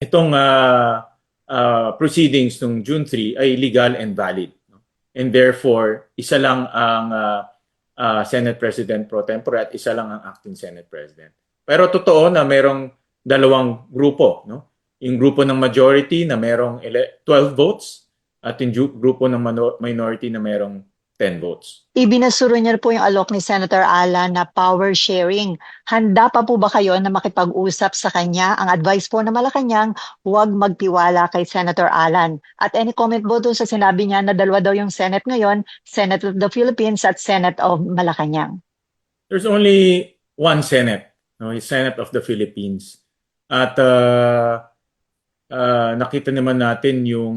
itong proceedings nung June 3 ay legal and valid. No? And therefore, isa lang ang Senate President pro tempore at isa lang ang acting Senate President. Pero totoo na merong dalawang grupo. No? Yung grupo ng majority na merong 12 votes at yung grupo ng minority na merong 10 votes. Ibinasuro niya po yung alok ni Senator Alan na power sharing. Handa pa po ba kayo na makipag-usap sa kanya? Ang advice po na Malacanang, huwag magtiwala kay Senator Alan. At any comment po doon sa sinabi niya na dalawa daw yung Senate ngayon, Senate of the Philippines at Senate of Malacanang? There's only one Senate, no? Yung Senate of the Philippines. At nakita naman natin yung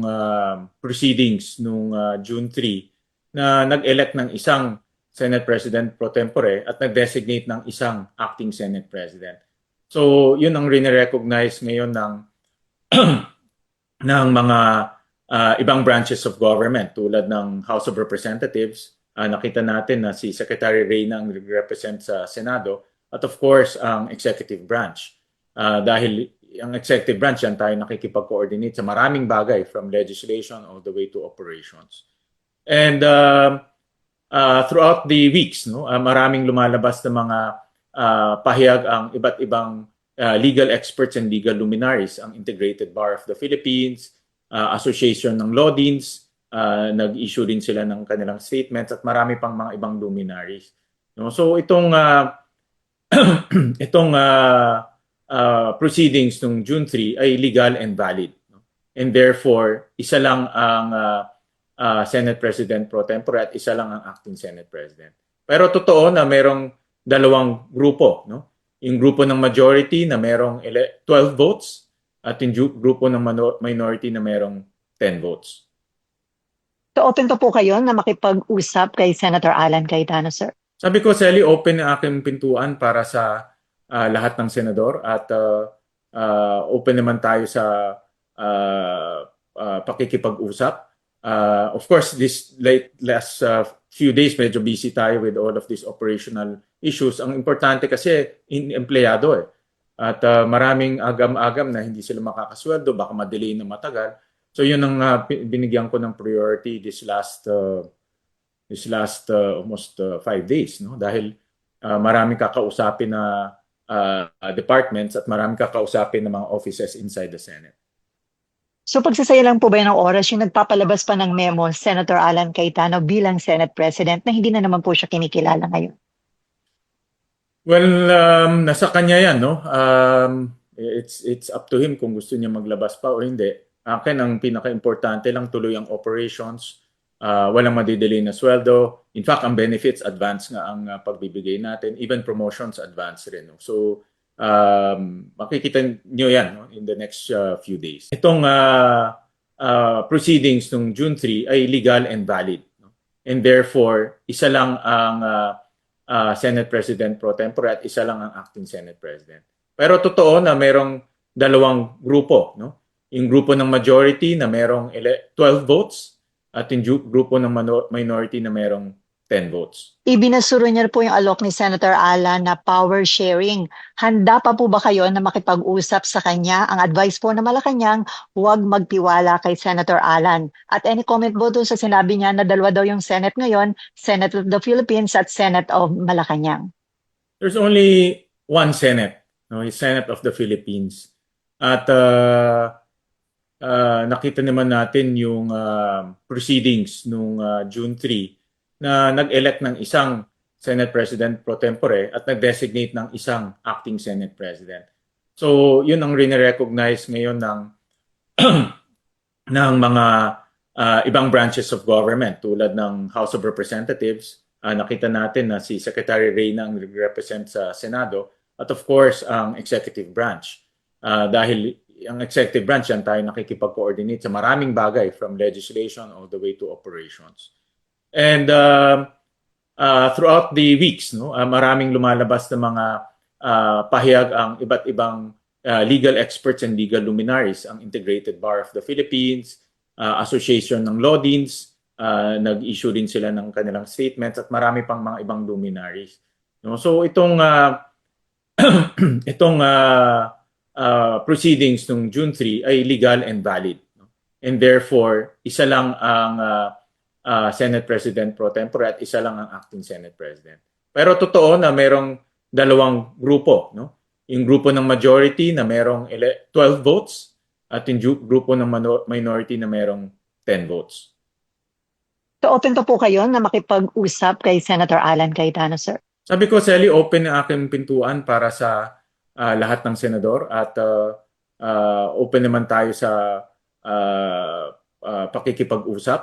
proceedings nung June 3 na nag-elect ng isang Senate President pro tempore at nag-designate ng isang acting Senate President. So, yun ang rin-recognize ngayon ng ng mga ibang branches of government tulad ng House of Representatives. Nakita natin na si Secretary Reyna ang represent sa Senado at of course ang executive branch. Dahil ang executive branch yan tayo nakikipag-coordinate sa maraming bagay from legislation all the way to operations. And throughout the weeks, no, maraming lumalabas na mga pahayag ang iba't ibang legal experts and legal luminaries, ang Integrated Bar of the Philippines, Association ng Law Deans, nag-issue din sila ng kanilang statements at marami pang mga ibang luminaries. No? So itong proceedings nung June 3 ay legal and valid. No? And therefore, isa lang ang Senate President pro tempore at isa lang ang acting Senate President. Pero totoo na merong dalawang grupo. No? Yung grupo ng majority na merong 12 votes at yung grupo ng minority na merong 10 votes. So open pa po kayo na makipag-usap kay Senator Alan Cayetano, sir? Sabi ko, Sally, open ang aking pintuan para sa lahat ng senador at open naman tayo sa pakikipag-usap. Of course, this last few days, medyo busy tayo with all of these operational issues. Ang importante kasi, empleyado eh. At maraming agam-agam na hindi sila makakasweldo, baka madelay na matagal. So yun ang binigyan ko ng priority this last almost 5 days. No? Dahil maraming kakausapin na departments at maraming kakausapin na mga offices inside the Senate. So pagsasaya lang po ba ng oras yung nagpapalabas pa ng memo, Senator Alan Cayetano bilang Senate President na hindi na naman po siya kinikilala ngayon? Well, nasa kanya yan, no? It's up to him kung gusto niya maglabas pa o hindi. Akin, ang pinaka-importante lang tuloy ang operations. Walang madidelay na sweldo. In fact, ang benefits, advance nga ang pagbibigay natin. Even promotions, advance rin. No? So, makikita nyo yan no? In the next few days. Itong proceedings nung June 3 ay legal and valid. No? And therefore, isa lang ang Senate President pro tempore at isa lang ang acting Senate President. Pero totoo na merong dalawang grupo. No? Yung grupo ng majority na merong 12 votes at yung grupo ng minority na merong 10 votes. Ibinasuro niya po yung alok ni Senator Alan na power sharing. Handa pa po ba kayo na makipag-usap sa kanya? Ang advice po na Malacanang, huwag magtiwala kay Senator Alan. At any comment po doon sa sinabi niya na dalawa daw yung Senate ngayon, Senate of the Philippines at Senate of Malacanang? There's only one Senate, no? Yung Senate of the Philippines. At nakita naman natin yung proceedings nung June 3 na nag-elect ng isang Senate President pro tempore at nag-designate ng isang acting Senate President. So, yun ang rin-recognize ngayon ng ng mga ibang branches of government tulad ng House of Representatives. Nakita natin na si Secretary Reyna ang represent sa Senado at of course ang executive branch. Dahil ang executive branch yan tayo nakikipag-coordinate sa maraming bagay from legislation all the way to operations. And throughout the weeks, no, maraming lumalabas na mga pahayag ang iba't ibang legal experts and legal luminaries, ang Integrated Bar of the Philippines, Association ng Law Deans, nag-issue din sila ng kanilang statements at marami pang mga ibang luminaries. No? So itong proceedings nung June 3 ay legal and valid. No? And therefore, isa lang ang Senate President pro tempore at isa lang ang acting Senate President. Pero totoo na merong dalawang grupo. No? Yung grupo ng majority na merong 12 votes at yung grupo ng minority na merong 10 votes. So open pa po kayo na makipag-usap kay Senator Alan Cayetano, sir? Sabi ko, Sally, open ang aking pintuan para sa lahat ng senador at open naman tayo sa pakikipag-usap.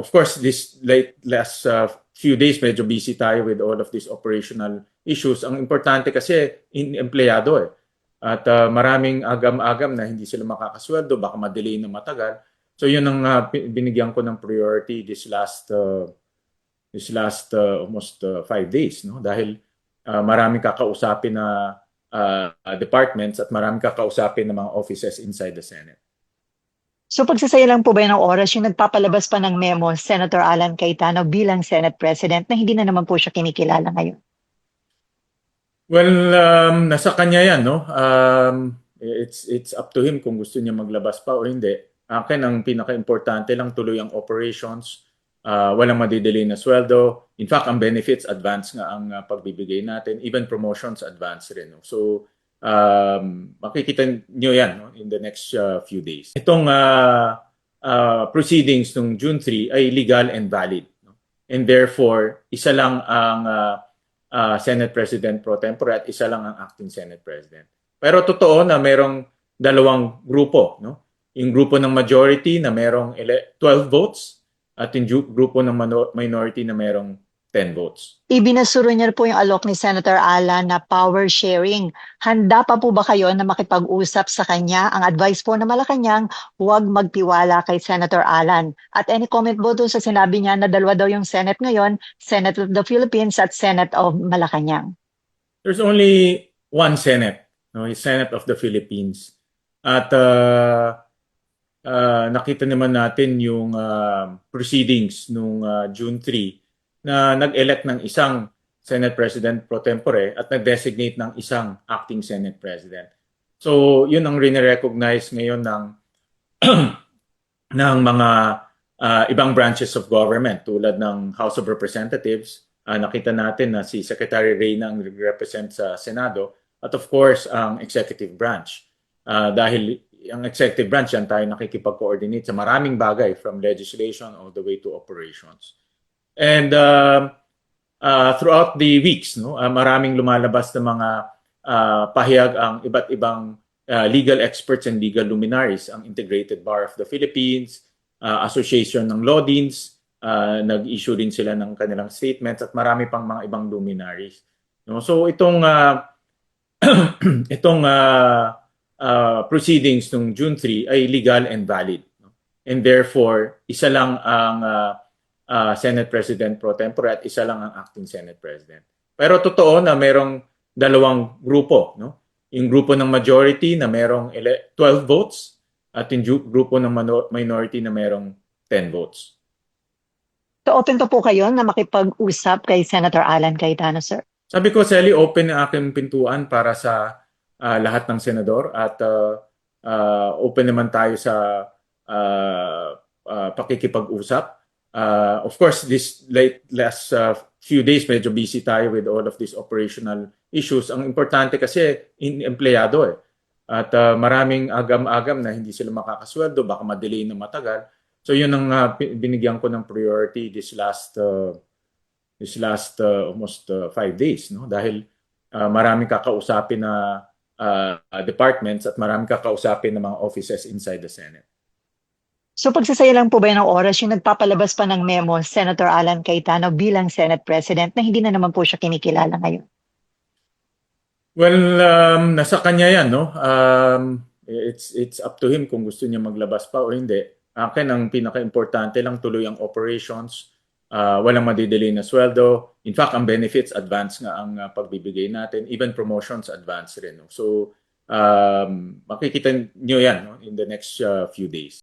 Of course, this last few days, medyo busy tayo with all of these operational issues. Ang importante kasi, empleyado eh. At maraming agam-agam na hindi sila makakasweldo, baka madelay na matagal. So yun ang binigyan ko ng priority this last almost 5 days, no? Dahil maraming kakausapin na departments at maraming kakausapin na mga offices inside the Senate. So pagsasaya lang po ba ng oras yung nagpapalabas pa ng memo, Senator Alan Cayetano bilang Senate President na hindi na naman po siya kinikilala ngayon? Well, nasa kanya yan, no? It's up to him kung gusto niya maglabas pa o hindi. Akin, ang pinaka-importante lang tuloy ang operations. Walang madidelay na sweldo. In fact, ang benefits, advance nga ang pagbibigay natin. Even promotions, advance rin. No? So, makikita nyo yan no? In the next few days. Itong proceedings ng June 3 ay legal and valid. No? And therefore, isa lang ang Senate President pro tempore at isa lang ang acting Senate President. Pero totoo na merong dalawang grupo. No? Yung grupo ng majority na merong 12 votes at yung grupo ng minority na merong 10 votes. Ibinasuro niya po yung alok ni Senator Alan na power sharing. Handa pa po ba kayo na makipag-usap sa kanya? Ang advice po na Malacanang, huwag magtiwala kay Senator Alan. At any comment po doon sa sinabi niya na dalawa daw yung Senate ngayon, Senate of the Philippines at Senate of Malacanang? There's only one Senate, no? It's Senate of the Philippines. At nakita naman natin yung proceedings nung June 3 na nag-elect ng isang Senate President pro tempore at nag-designate ng isang acting Senate President. So, yun ang rin-recognize ngayon ng ng mga ibang branches of government tulad ng House of Representatives. Nakita natin na si Secretary Reyna ang represent sa Senado at of course ang executive branch. Dahil ang executive branch yan tayo nakikipag-coordinate sa maraming bagay from legislation all the way to operations. And throughout the weeks, no, maraming lumalabas na mga pahayag ang iba't ibang legal experts and legal luminaries, ang Integrated Bar of the Philippines, Association ng Law Deans, nag-issue din sila ng kanilang statements at marami pang mga ibang luminaries. No? So itong proceedings nung June 3 ay legal and valid. No? And therefore, isa lang ang Senate President pro tempore at isa lang ang acting Senate President. Pero totoo na merong dalawang grupo. No? Yung grupo ng majority na merong 12 votes at yung grupo ng minority na merong 10 votes. So open pa po kayo na makipag-usap kay Senator Alan Cayetano, sir? Sabi ko, Sally, open ang aking pintuan para sa lahat ng senador at open naman tayo sa pakikipag-usap. Of course, this last few days, medyo busy tayo with all of these operational issues. Ang importante kasi, empleyado eh. At maraming agam-agam na hindi sila makakasweldo, baka madelay na matagal. So yun ang binigyan ko ng priority this last almost 5 days. No? Dahil maraming kakausapin na departments at maraming kakausapin na mga offices inside the Senate. So pagsasaya lang po ba ng oras yung nagpapalabas pa ng memo, Senator Alan Cayetano bilang Senate President na hindi na naman po siya kinikilala ngayon? Well, nasa kanya yan, no? It's up to him kung gusto niya maglabas pa o hindi. Akin, ang pinaka-importante lang tuloy ang operations. Walang madidelay na sweldo. In fact, ang benefits, advance nga ang pagbibigay natin. Even promotions, advance rin. No? So, makikita nyo yan no? In the next few days.